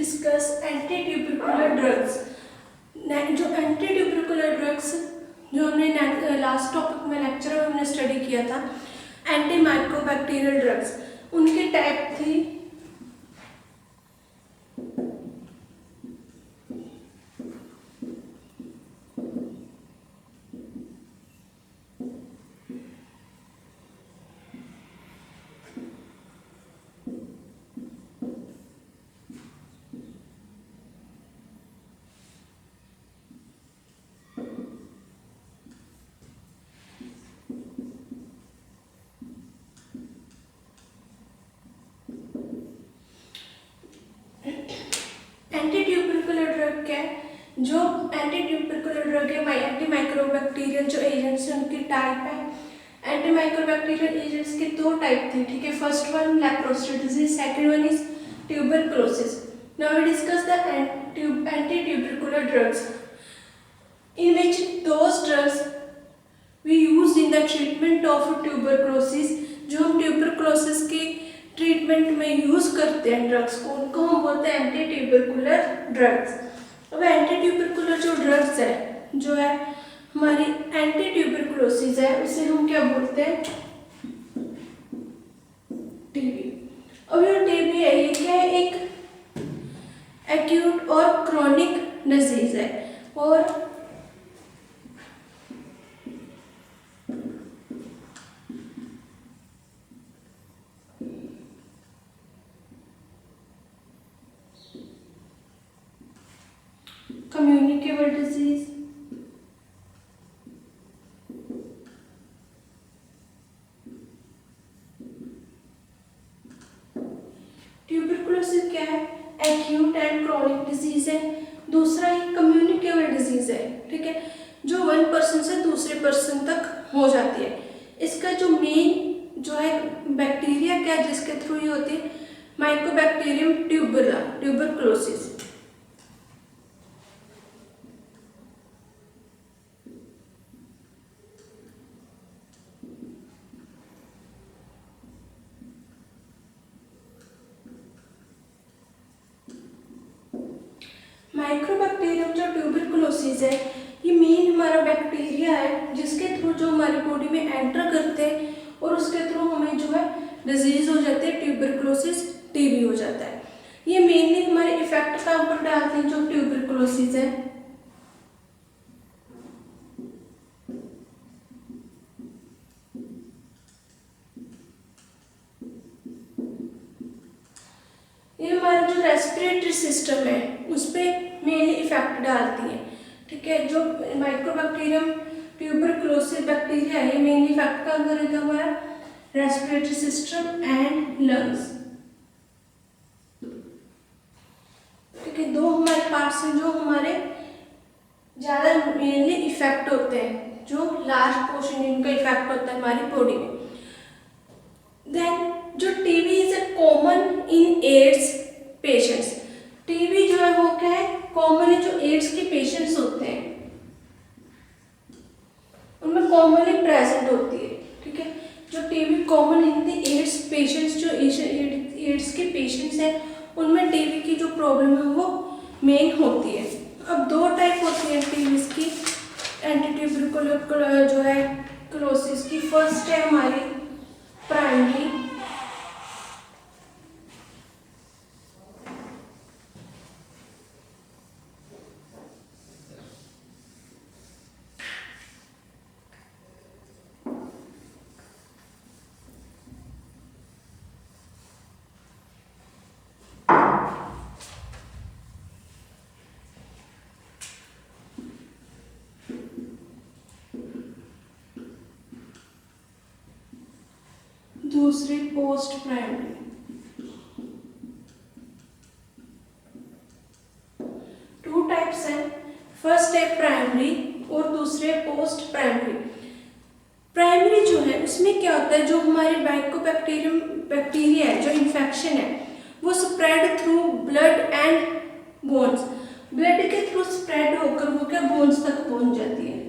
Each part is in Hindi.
Discuss anti tubercular drugs. जो एंटी ट्यूबरकुलर ड्रग्स जो हमने लास्ट टॉपिक में लेक्चर में हमने स्टडी किया था, एंटी माइक्रोबैक्टीरियल ड्रग्स, उनकी टाइप थी एंटी ट्यूबरकुलर ड्रग क्या है? जो एंटी ट्यूबरकुलर ड्रग है, एंटी माइक्रोबैक्टीरियल जो एजेंट्स हैं उनकी टाइप है। एंटी माइक्रोबैक्टीरियल एजेंट्स के दो टाइप थे, ठीक है। फर्स्ट वन लेप्रोस्टिटिस, second one is tuberculosis. Now we discuss the anti tubercular drugs in which those drugs we used in the treatment of tuberculosis, जो हम ट्यूबरकुलोसिस के ट्रीटमेंट में यूज करते हैं ड्रग्स को, उनको हम बोलते हैं एंटी ट्यूबरकुलर ड्रग्स। अब एंटी ट्यूबरकुलर जो ड्रग्स है, जो है हमारी एंटी ट्यूबरकुलोसिस है, उसे हम क्या बोलते हैं? टीबी। अब ये टीबी है, ये क्या है? एक एक्यूट और क्रॉनिक डिजीज है और communicable disease, ट्यूबरकुलोसिस क्या है? एक्यूट एंड क्रॉनिक डिजीज है। दूसरा ही कम्युनिकेबल डिजीज है, ठीक है, जो वन पर्सन से दूसरे पर्सन तक हो जाती है। इसका जो मेन जो है बैक्टीरिया क्या है जिसके थ्रू ये होती है? Mycobacterium tuberculosis. माइक्रोबैक्टीरियम जो ट्यूबरकुलोसिस है, ये मेन हमारा बैक्टीरिया है जिसके थ्रू जो हमारी बॉडी में एंटर करते हैं और उसके थ्रू हमें जो है डिजीज हो जाती है, ट्यूबरकुलोसिस, टीबी हो जाता है। ये मेनली हमारे इफेक्ट का ऊपर डालते हैं जो ट्यूबरकुलोसिस है। ये हमारा जो रेस्पिरेटरी सिस्टम है उस पर मेनली इफेक्ट डालती है, ठीक है। जो माइक्रोबैक्टीरियम ट्यूबरकुलोसिस बैक्टीरिया है, ये मेनली इफेक्ट काम करेगा हमारा रेस्पिरेटरी सिस्टम एंड लंग्स, ठीक है। दो हमारे पार्ट्स हैं जो हमारे ज़्यादा मेनली इफेक्ट होते हैं, जो लार्ज पोर्शन इनका इफेक्ट होता है हमारी बॉडी में। देन जो TB is a common in AIDS patients. TB जो है वो क्या है? कॉमन है, जो एड्स के पेशेंट्स होते हैं उनमें कॉमनली प्रेजेंट होती है, ठीक है। जो TB common in the AIDS patients, जो एड्स के पेशेंट्स हैं उनमें टीबी की जो प्रॉब्लम है वो मेन होती है। अब दो टाइप होती है टीबी की, एंटी ट्यूबरकुलर जो है क्लोसिस की। फर्स्ट है हमारी प्राइमरी, दूसरी पोस्ट प्राइमरी। टू टाइप्स हैं, फर्स्ट है प्राइमरी और दूसरे पोस्ट प्राइमरी। प्राइमरी जो है उसमें क्या होता है? जो हमारे माइकोबैक्टीरियम बैक्टीरिया है, जो इन्फेक्शन है वो spread through blood and bones, blood के थ्रू स्प्रेड होकर वो क्या बोन्स तक पहुंच जाती है।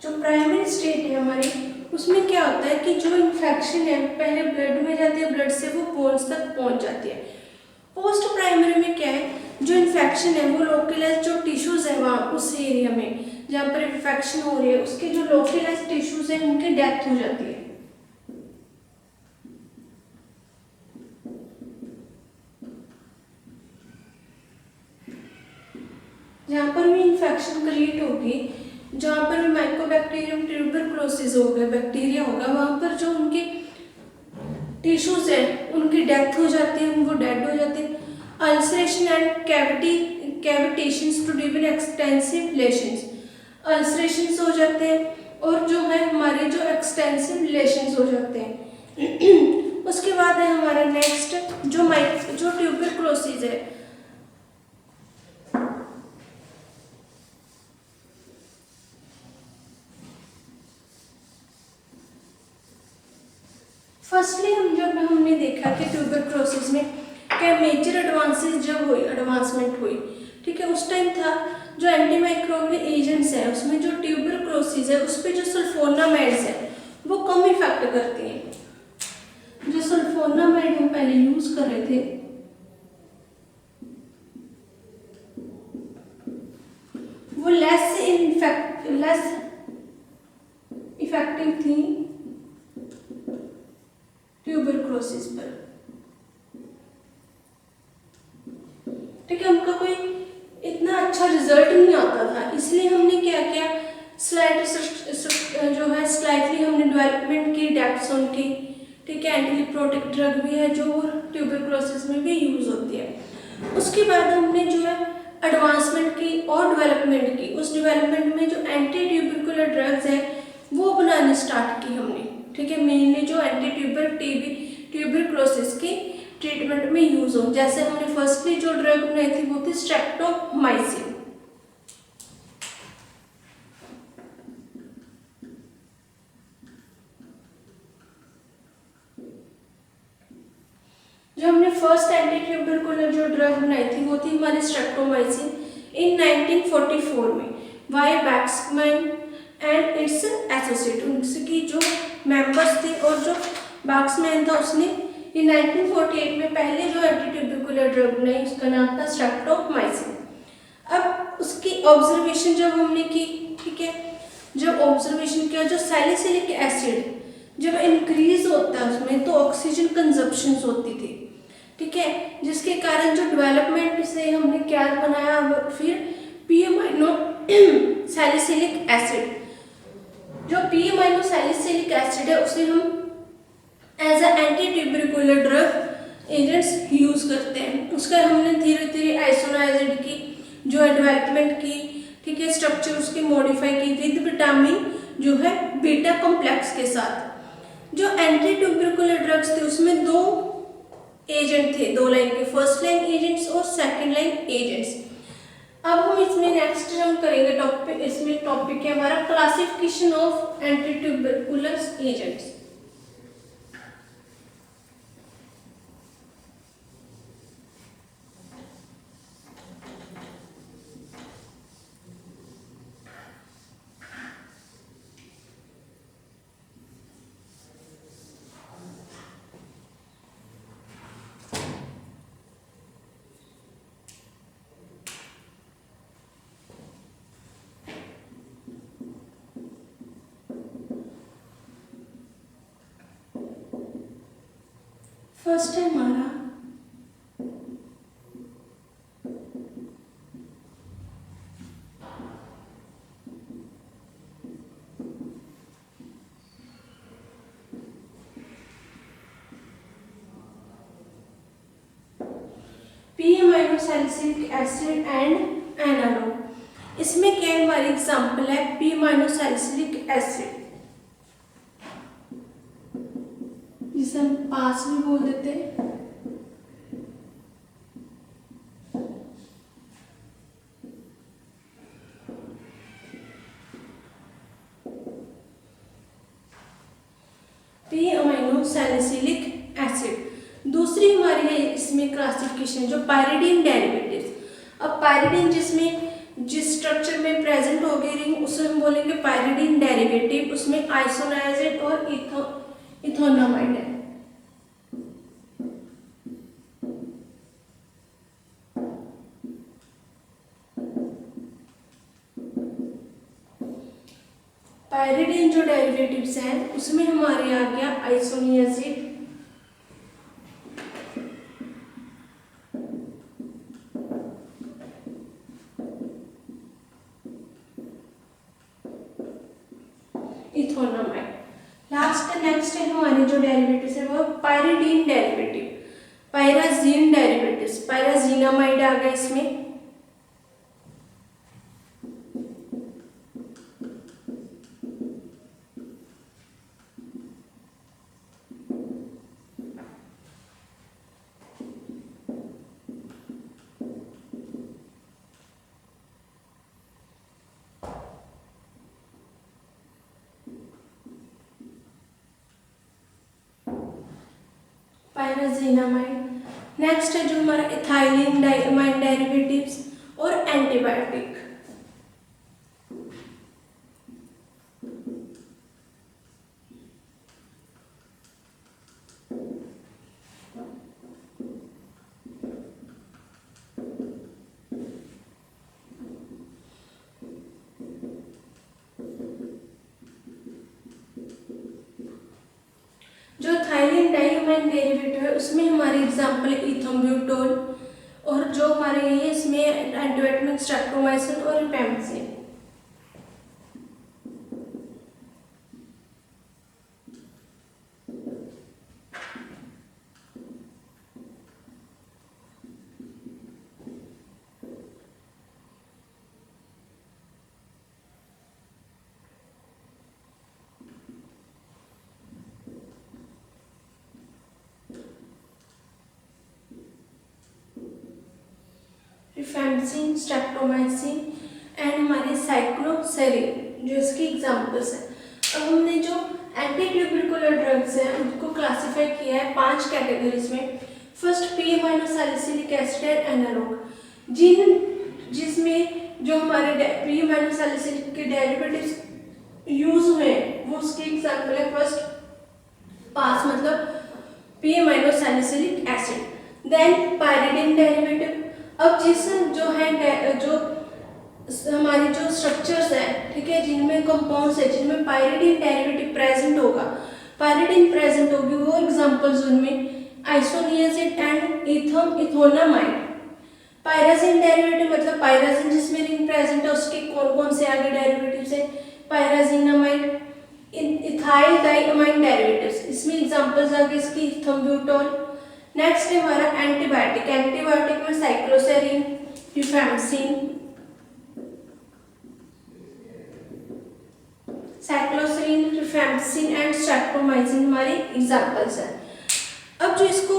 जो प्राइमरी स्टेट है हमारी, उसमें क्या होता है कि जो इन्फेक्शन है पहले ब्लड में जाती है, ब्लड से वो बोन्स तक पहुंच जाती है। पोस्ट प्राइमरी में क्या है, जो इन्फेक्शन है वो लोकलाइज जो टिश्यूज है वहाँ उस एरिया में जहाँ पर इन्फेक्शन हो रही है, उसके जो लोकलाइज टिश्यूज है उनकी डेथ हो जाती है। जहाँ पर भी इन्फेक्शन क्रिएट होगी, जहाँ पर भी माइकोबैक्टीरियम ट्यूबरकुलोसिस होगा, बैक्टीरिया होगा, वहाँ पर जो उनके टिश्यूज है उनकी डेथ हो जाती है, उनको डेड हो जाते हैं। Ulceration and cavitations to develop extensive lesions, ulcerations हो जाते हैं और जो है हमारे जो एक्सटेंसिव लेशंस हो जाते हैं। उसके बाद है हमारा नेक्स्ट जो ट्यूबरकुलोसिस है, फर्स्टली हमने देखा कि ट्यूबरकुलोसिस में क्या मेजर एडवांसमेंट हुई, ठीक है। उस टाइम था जो एंटीमाइक्रोबियल एजेंट्स है उसमें जो ट्यूबरकुलोसिस है उस पर जो सल्फोनामाइड्स है वो कम इफेक्ट करती हैं। जो सल्फोनामाइड हम पहले यूज कर रहे थे वो लेस इफेक्टिव थी ट्यूबरकुलोसिस पर, ठीक है। उनका कोई इतना अच्छा रिजल्ट नहीं आता था, इसलिए हमने क्या किया, स्लाइटली हमने डेवलपमेंट की डेप्थ उनकी, ठीक है। एंटीलिप्रोटिक ड्रग भी है जो ट्यूबरकुलोसिस में भी यूज होती है। उसके बाद हमने जो है एडवांसमेंट की और डेवलपमेंट की, उस डेवलपमेंट में जो एंटी ट्यूबरकुलर ड्रग्स है वो बनानी स्टार्ट की हमने, ठीक है। मेनली जो ट्यूबरकुलोसिस की ट्रीटमेंट में यूज हो, जैसे हमने फर्स्टली जो ड्रग बनाई थी वो थी स्ट्रेप्टोमाइसिन। जो हमने फर्स्ट एंटी ट्यूबरकुलर जो ड्रग बनाई थी वो थी हमारी स्ट्रेप्टोमाइसिन इन 1944 में, वाई बैक्समैन एंड इट्स एसोसिएट, उनकी जो मेंबर्स थे और जो बैक्समैन था उसने ये 1948 में पहले जो एंटी ट्यूबरकुलर ड्रग बनाई उसका नाम था स्ट्रेप्टोमाइसिन। अब उसकी ऑब्जर्वेशन जब हमने की, ठीक है, जब ऑब्जर्वेशन किया जो सैलिसिलिक एसिड जब इंक्रीज होता है उसमें तो ऑक्सीजन कंजप्शन होती थी, ठीक है, जिसके कारण जो डेवलपमेंट से हमने क्या बनाया फिर पी-अमाइनो सैलिसिलिक एसिड। जो पी-अमाइनो सैलिसिलिक एसिड है उसे हम as a anti tubercular drug agents use करते हैं। उसका हमने धीरे धीरे आइसोनाइजिड की जो है डेवलपमेंट की, ठीक है, स्ट्रक्चर उसकी मॉडिफाई की विद विटामिन जो है बीटा कॉम्प्लेक्स के साथ। जो एंटी ट्यूबरकुलर ड्रग्स थे उसमें दो एजेंट थे, दो लाइन के, फर्स्ट लाइन एजेंट्स और सेकेंड लाइन एजेंट्स। अब हम इसमें नेक्स्ट हम करेंगे टॉपिक, इसमें टॉपिक है हमारा classification of anti tubercular agents. First है हमारा p amino salicylic acid and analog. इसमें क्या हमारी एग्जांपल है पी-अमाइनो सैलिसिलिक एसिड, जिसे हम पास भी बोल देते हैं। P-amino salicylic acid. दूसरी हमारी है इसमें क्लासिफिकेशन जो पायरिडीन डेरिवेटिव्स। अब पायरिडीन जिसमें जिस स्ट्रक्चर में प्रेजेंट होगी रिंग उसे हम बोलेंगे पायरिडीन डेरिवेटिव, उसमें आइसोनाइजेट और इथोनामाइड है। पायरिडीन जो डेरिवेटिव्स हैं उसमें हमारे आ गया आइसोनियाजिड, इथोनामाइड। नेक्स्ट है हमारे जो डेरिवेटिव्स है वो पायरिडीन डेरिवेटिव, पायराजीन डेरिवेटिव्स, पायराजीनामाइड आ गया इसमें। पायराजीनामाइड। नेक्स्ट है जो हमारा इथाइलिन डाइमाइड डेरिवेटिव्स और एंटीबायोटिक। जो थाइलिन डाइमाइड डेरिवेटिव है उसमें हमारी एग्जांपल है इथोम्ब्यूटोल, और जो हमारे ये इसमें एंटीबायोटिक स्ट्रेप्टोमाइसिन और रिफैम्पिसिन। रिफैम्पिसिन, स्ट्रेप्टोमाइसिन एंड हमारे साइक्लोसेरिन जो इसकी एग्जांपल्स हैं। अब हमने जो एंटी ट्यूबरकुलर ड्रग्स हैं उनको क्लासिफाई किया है 5 कैटेगरीज में। First p amino salicylic acid analog, जिसमें जो हमारे पी अमाइनो सैलिसिलिक के डेरिवेटिव्स यूज हुए वो उसकी एग्जांपल है फर्स्ट पास मतलब p amino salicylic acid. Then pyridine derivative, अब जिस जो है जो हमारी जो स्ट्रक्चर्स हैं, ठीक है, जिनमें कंपाउंड्स है जिनमें पायरिडीन डेरिवेटिव प्रेजेंट होगा, पायरिडीन प्रेजेंट होगी, वो एग्जांपल्स उनमें आइसोनियाजिड एंड इथोनामाइड। पायराजिन डेरिवेटिव मतलब पायराजिन जिसमें रिंग प्रेजेंट है उसके कौन कौन से आगे डेरिवेटिव्स है, पायराजिनामाइड, इथाइल डाइमाइड डेरिवेटिव्स, इसमें एग्जांपल्स आ गए इसकी इथोम्ब्यूटोल। नेक्स्ट है हमारा एंटीबायोटिक, एंटीबायोटिक में cycloserine, rifampicin, rifampicin and streptomycin हमारी एग्जांपल्स हैं। अब जो इसको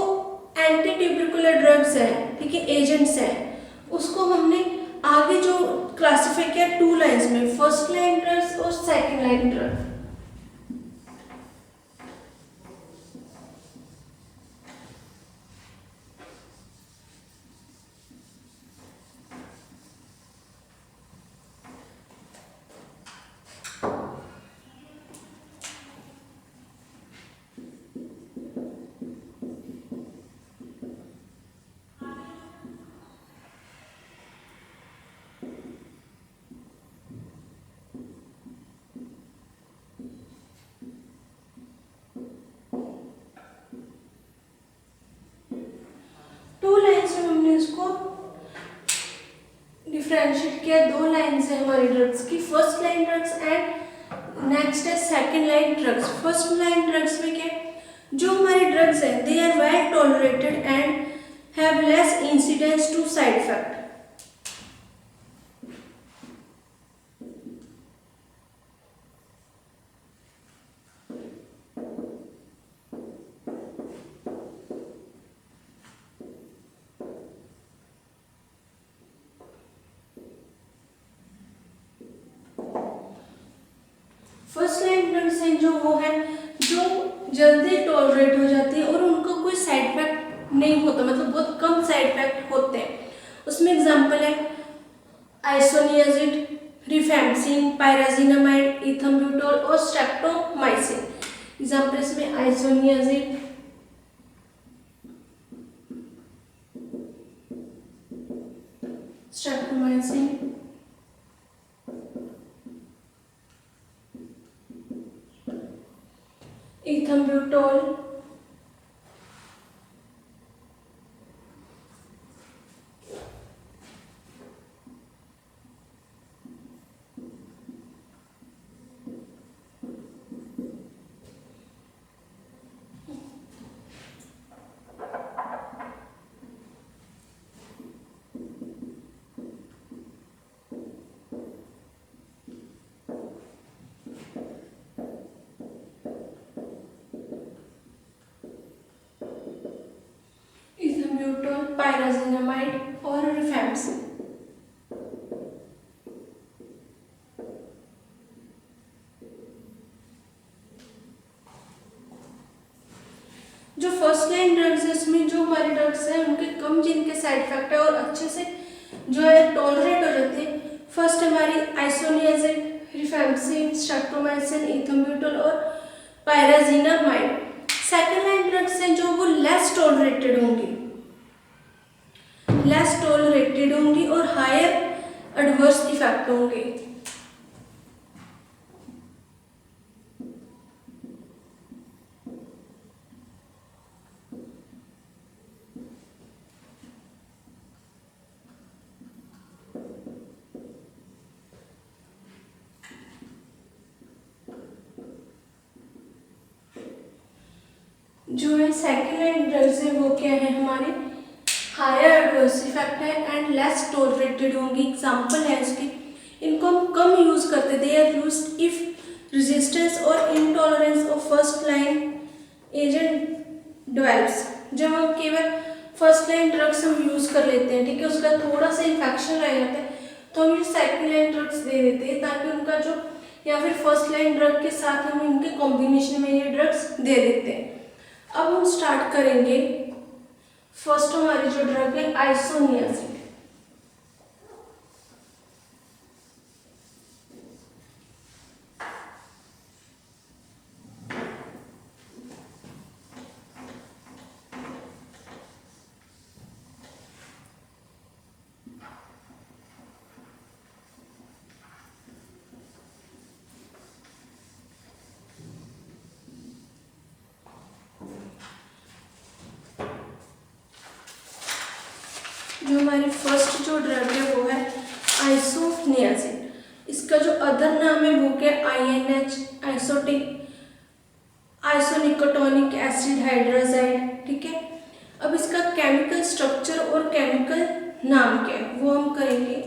एंटी ट्यूबरकुलर ड्रग्स है, ठीक है, एजेंट्स है, उसको हमने आगे जो क्लासिफाई किया 2 लाइंस में, फर्स्ट लाइन ड्रग्स और सेकंड लाइन ड्रग्स। डिफरेंशिएट किया 2 लाइन्स है हमारी ड्रग्स की, first line drugs and next है second line drugs. First line drugs में क्या, जो हमारे ड्रग्स है they are well tolerated and have less incidence to side effect. First line drugs हैं जो वो है जो जल्दी टॉलरेट हो जाती है और उनको कोई साइड इफेक्ट नहीं होता, मतलब बहुत कम साइड इफेक्ट होते हैं। उसमें एग्जांपल है आइसोनियाजिड, रिफेम्पसिन, पायराजिनामाइड, इथम्ब्यूटोल और स्ट्रेप्टोमाइसिन। एग्जाम्पल्स में आइसोनियाजिड, स्ट्रेप्टोमाइसिन, इथम्ब्यूटोल, इथम्ब्यूटोल, पायराजिनामाइड और रिफेम्पसिन। जो फर्स्ट लाइन ड्रग्स है इसमें जो हमारे ड्रग्स हैं उनके कम जिनके साइड इफेक्ट है और अच्छे से जो है टॉलरेट हो जाते हैं। फर्स्ट हमारी आइसोनियाजिड, रिफेम्पसिन, स्ट्रेप्टोमाइसिन, इथम्ब्यूटोल और पायराजिनामाइड। सेकंड लाइन ड्रग्स हैं जो वो लेस टॉलरेटेड होंगी और हायर एडवर्स इफेक्ट होंगे। जो है सेकंड लाइन ड्रग्स है वो क्या है हमारे हायर एडवर्स इफेक्ट है एंड लेस टॉलरेटेड होंगी। एग्जांपल है इसकी, इनको हम कम यूज करते, they are used if resistance और intolerance of first line agent develops. जब हम केवल फर्स्ट लाइन ड्रग्स हम यूज कर लेते हैं, ठीक है, उसका थोड़ा सा इन्फेक्शन रह जाता है तो हम ये सेकंड लाइन ड्रग्स दे देते हैं ताकि उनका जो, या फिर फर्स्ट लाइन ड्रग के साथ हम इनके कॉम्बिनेशन में ये ड्रग्स दे देते हैं। अब हम स्टार्ट करेंगे। फर्स्ट हमारी जो ड्रग है आइसोनियाजिड। जो हमारी फर्स्ट जो ड्रग है वो है आइसोनियाजिड। इसका जो अदर नाम है वो क्या, INH, आइसोनिकोटोनिक एसिड हाइड्रोजाइड, ठीक है। अब इसका केमिकल स्ट्रक्चर और केमिकल नाम क्या है वो हम करेंगे।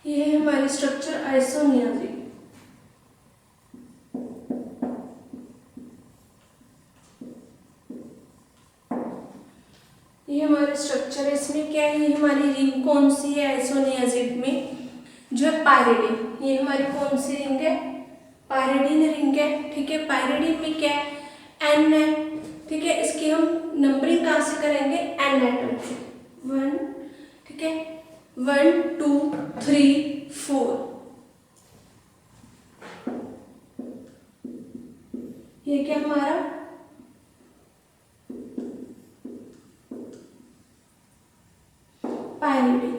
ये है हमारी स्ट्रक्चर आइसोनियाजिड। ये हमारा स्ट्रक्चर है, इसमें क्या है, ये हमारी रिंग कौन सी है आइसोनियाजिड में, जो है पायरिडिन। ये हमारी कौन सी रिंग है, पायरिडिन रिंग है, ठीक है। पायरिडिन में क्या है, N है, ठीक है। इसकी हम नंबरिंग कहाँ से करेंगे, N एटम से, 1, ठीक है, 1 2 3 4। ये क्या हमारा पायरिडिन।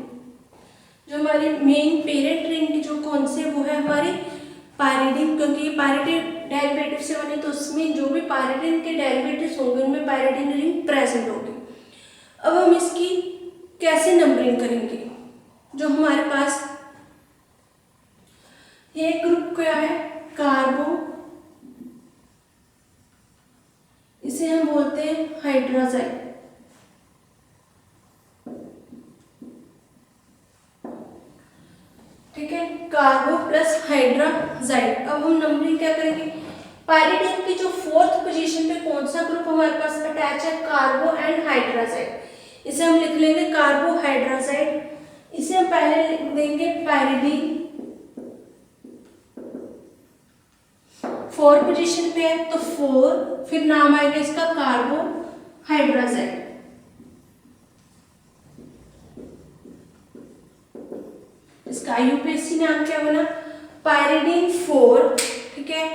जो हमारी मेन पेरेंट रिंग जो कौन से, वो है हमारी पायरिडिन, क्योंकि पायरिडिन डेरिवेटिव से बने तो उसमें जो भी पायरिडिन के डेरिवेटिव्स होंगे उनमें पायरिडिन रिंग प्रेजेंट होगी। अब हम इसकी कैसे नंबरिंग करेंगे, जो हमारे पास ये ग्रुप क्या है, कार्बो, इसे हम बोलते हैं हाइड्रोजाइड। ठीक है, कार्बो प्लस हाइड्रोजाइड। अब हम नंबरिंग क्या करेंगे, पायरिडिन की जो फोर्थ पोजीशन पे कौन सा ग्रुप हमारे पास अटैच है, कार्बो एंड हाइड्रोजाइड। इसे हम लिख लेंगे कार्बोहाइड्रोजाइड। इसे हम पहले लिख देंगे पायरिडिन, फोर पोजीशन पे है तो फोर, फिर नाम आएगा इसका कार्बोहाइड्रोजाइड। इसका यूपीएससी नाम क्या बना, पायरिडिन 4, ठीक है,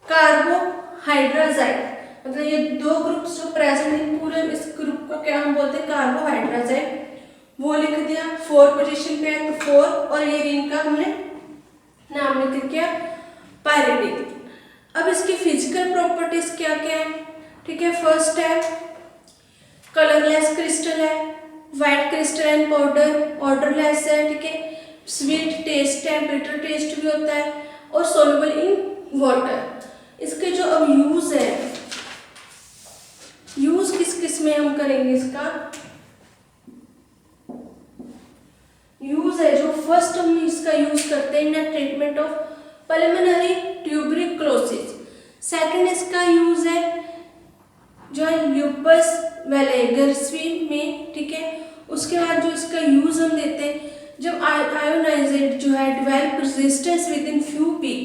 कार्बोहाइड्रोजाइड। मतलब ये दो ग्रुप्स जो प्रेजेंट इन पूरे इस ग्रुप को क्या हम बोलते हैं, कार्बोहाइड्रोजाइड। वो लिख दिया, फोर पोजीशन पे है तो फोर, और ये रिंग का हमने नाम लिख दिया पायरिडिन। अब इसकी फिजिकल प्रॉपर्टीज क्या क्या है, ठीक है, फर्स्ट है कलरलेस क्रिस्टल है, white crystal and powder, odourless है, ठीक है, स्वीट टेस्ट है, बिटर टेस्ट भी होता है, और सोल्युबल इन वाटर। इसके जो अब यूज है, यूज किस किस में हम करेंगे, इसका यूज है जो फर्स्ट हम इसका यूज करते हैं in treatment of pulmonary tuberculosis. Second इसका यूज है जो है ल्यूपस वेलेगर्सवी में, ठीक है। उसके बाद जो इसका यूज हम देते हैं जब आयोनाइजेट जो है develop resistance with in few peak,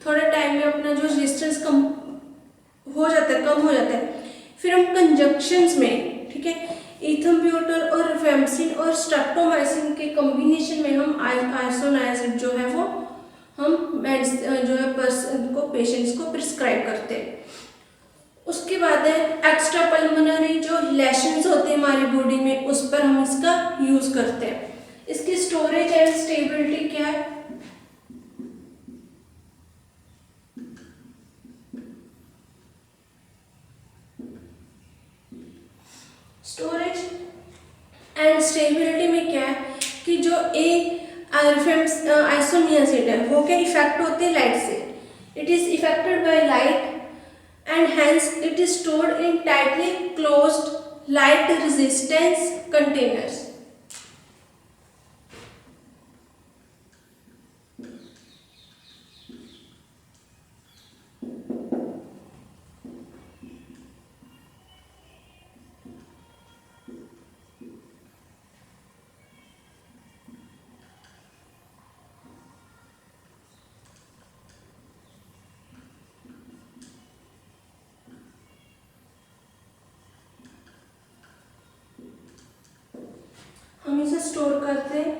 थोड़े टाइम में अपना जो रेजिस्टेंस कम हो जाता है, कम हो जाता है, फिर हम कंजक्शंस में, ठीक है, इथम्ब्यूटल और रिफेम्सिन और स्ट्रेप्टोमाइसिन के कॉम्बिनेशन में हम आइसोनाइजिड जो है वो हम जो है पर्सन को, पेशेंट्स को प्रिस्क्राइब करते हैं। उसके बाद है एक्स्ट्रा पल्मोनरी जो लेशंस होते हैं हमारी बॉडी में, उस पर हम इसका यूज करते हैं। इसकी स्टोरेज एंड स्टेबिलिटी क्या है, स्टोरेज एंड स्टेबिलिटी में क्या है कि जो आइसोनियाजिड है वो क्या इफेक्ट होते हैं लाइट से, it is affected by light and hence it is stored in tightly closed light resistance containers. हम इसे स्टोर करते हैं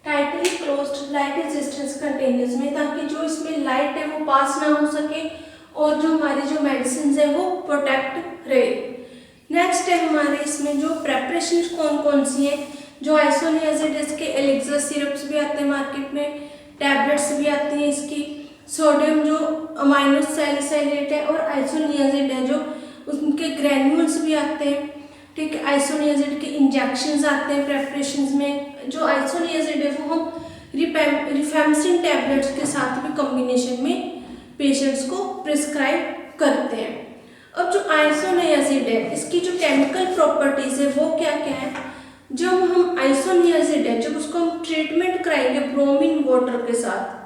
tightly closed light resistance containers में, ताकि जो इसमें लाइट है वो पास ना हो सके और जो हमारी जो मेडिसिन है वो प्रोटेक्ट रहे। नेक्स्ट है हमारे इसमें जो प्रेपरेशन कौन कौन सी हैं, जो आइसोनियाजिड के एलिक्सर सिरप्स भी आते हैं मार्केट में, टैबलेट्स भी आती हैं इसकी, सोडियम जो अमाइनो सैलिसाइलेट है, और आइसोनियाजिड है जो उनके ग्रैन्यूल्स भी आते हैं, ठीक है। आइसोनियाजिड के इंजेक्शंस आते हैं प्रेपरेशंस में। जो आइसोनियाजिड है वो हम रिफेम्सिन टैबलेट्स के साथ भी कॉम्बिनेशन में पेशेंट्स को प्रिस्क्राइब करते हैं। अब जो आइसोनियाजिड है इसकी जो केमिकल प्रॉपर्टीज है वो क्या क्या है, जब हम आइसोनियाजिड है जब उसको हम ट्रीटमेंट कराएंगे ब्रोमीन वाटर के साथ,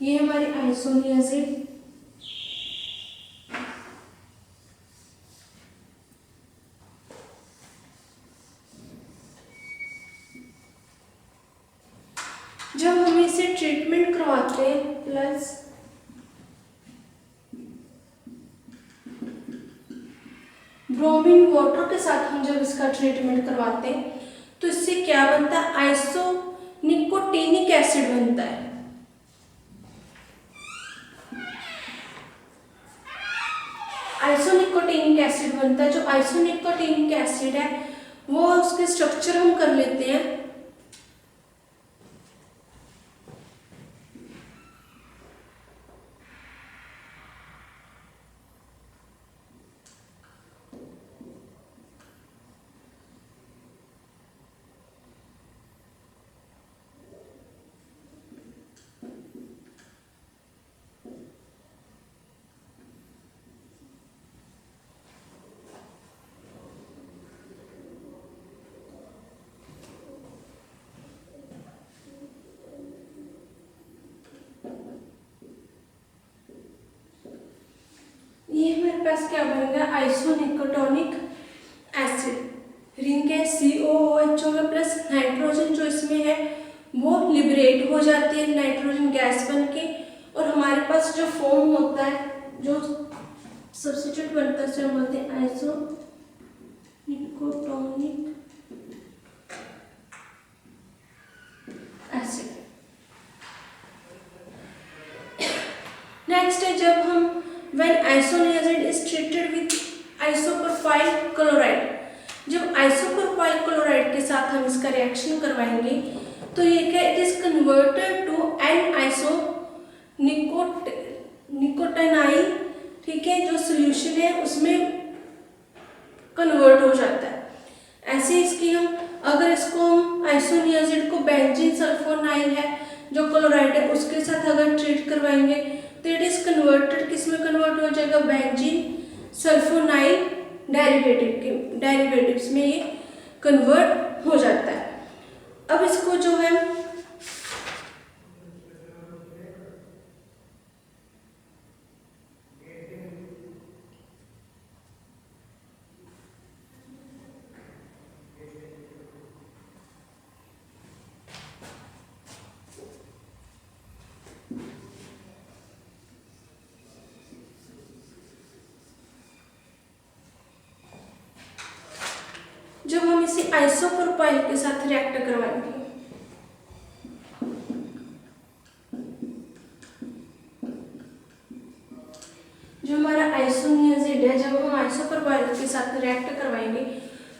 ये हमारी आइसोनियाजिड, जब हम इसे ट्रीटमेंट करवाते हैं प्लस ब्रोमीन वाटर के साथ हम जब इसका ट्रीटमेंट करवाते हैं तो इससे क्या बनता है, आइसोनिकोटिनिक एसिड बनता है। आइसोनिकोटिनिक एसिड बनता है। जो आइसोनिकोटिनिक एसिड है वो उसके स्ट्रक्चर हम कर लेते हैं, पास क्या बनेगा, आइसोनिकोटोनिक एसिड, रिंग है COOH होगा प्लस नाइट्रोजन जो इसमें है वो लिबरेट हो जाती है नाइट्रोजन गैस बन के, और हमारे पास जो फॉर्म होता है, जो सब्स्टिट्यूट बनता है, उसे हम बोलते हैं आइसोनिकोटोनिक एसिड। नेक्स्ट है जब हम when isoniazid is treated with isopropyl chloride, जब आइसोप्रोपाइल क्लोराइड के साथ हम इसका रिएक्शन करवाएंगे तो ये क्या, it is converted to N isonicotinyl, ठीक है, जो सोल्यूशन है उसमें कन्वर्ट हो जाता है। ऐसे इसकी हम अगर इसको हम आइसोनियाजिड को बेंजीन सल्फोनाइल है जो क्लोराइड है उसके साथ अगर ट्रीट करवाएंगे तो इट इज कन्वर्टेड, किसमें कन्वर्ट हो जाएगा, बेंजीन सल्फोनाइल डेरिवेटिव्स में ये कन्वर्ट हो जाता है। अब इसको जो है जब हम इसे आइसोप्रोपाइल के साथ रिएक्ट करवाएंगे, जो हमारा आइसोनियाजिड है, जब हम आइसोप्रोपाइल के साथ रिएक्ट करवाएंगे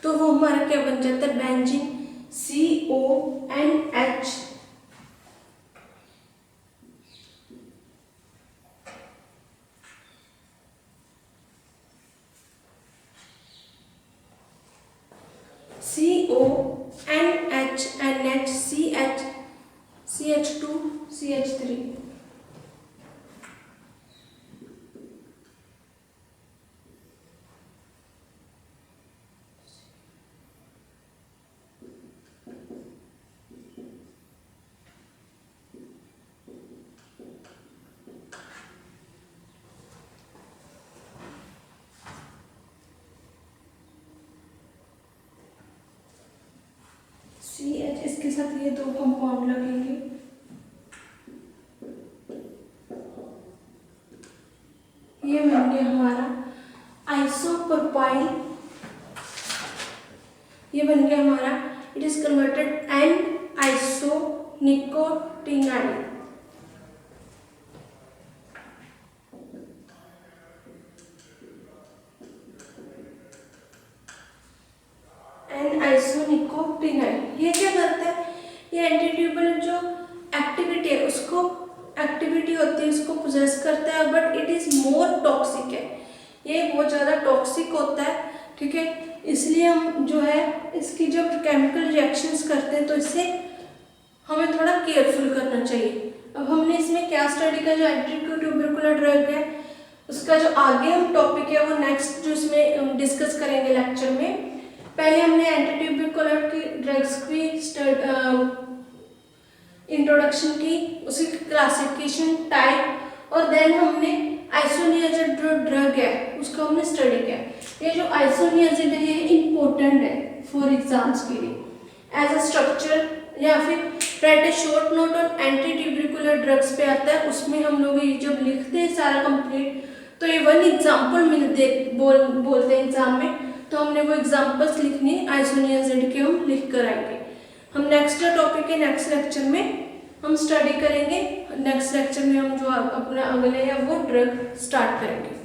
तो वो हमारा क्या बन जाता है, benzene CONH, CONH NH CH2 CH3, CH, इसके साथ ये दो कंपाउंड लगेंगे, ये बन गया हमारा आइसोप्रोपाइल, ये बन गया हमारा, इट इज कन्वर्टेड एन आइसोनिकोटिनाइल, आइसोनिकोटिनाइल। ये क्या करता है, ये एंटीट्यूबल जो एक्टिविटी है उसको, एक्टिविटी होती है उसको पोजेस करता है, but it is more toxic है, ये बहुत ज़्यादा टॉक्सिक होता है, ठीक है, इसलिए हम जो है इसकी जब केमिकल रिएक्शंस करते हैं तो इससे हमें थोड़ा केयरफुल करना चाहिए। अब हमने इसमें क्या स्टडी का, जो एंटीट्यूबरकुलर ड्रग है उसका जो आगे हम टॉपिक है वो नेक्स्ट जो इसमें डिस्कस करेंगे लेक्चर में। पहले हमने एंटीट्यूबरकुलर की ड्रग्स की इंट्रोडक्शन की, उसकी क्लासिफिकेशन, टाइप, और देन हमने आइसोनियाजिड जो ड्रग है उसको हमने स्टडी किया। ये जो आइसोनियाजिड है ये इम्पोर्टेंट है फॉर एग्जाम्स के लिए एज अ स्ट्रक्चर, या फिर write a short note on antitubercular drugs पे आता है, उसमें हम लोग ये जब लिखते हैं सारा कंप्लीट तो ये 1 एग्जाम्पल मिलते बोलते हैं एग्जाम में, तो हमने वो एग्जाम्पल्स लिखनी आइसोनियाजिड के हम लिख कर आएंगे। हम नेक्स्ट टॉपिक के नेक्स्ट लेक्चर में हम स्टडी करेंगे, नेक्स्ट लेक्चर में हम जो अपना अगले है वो ड्रग स्टार्ट करेंगे।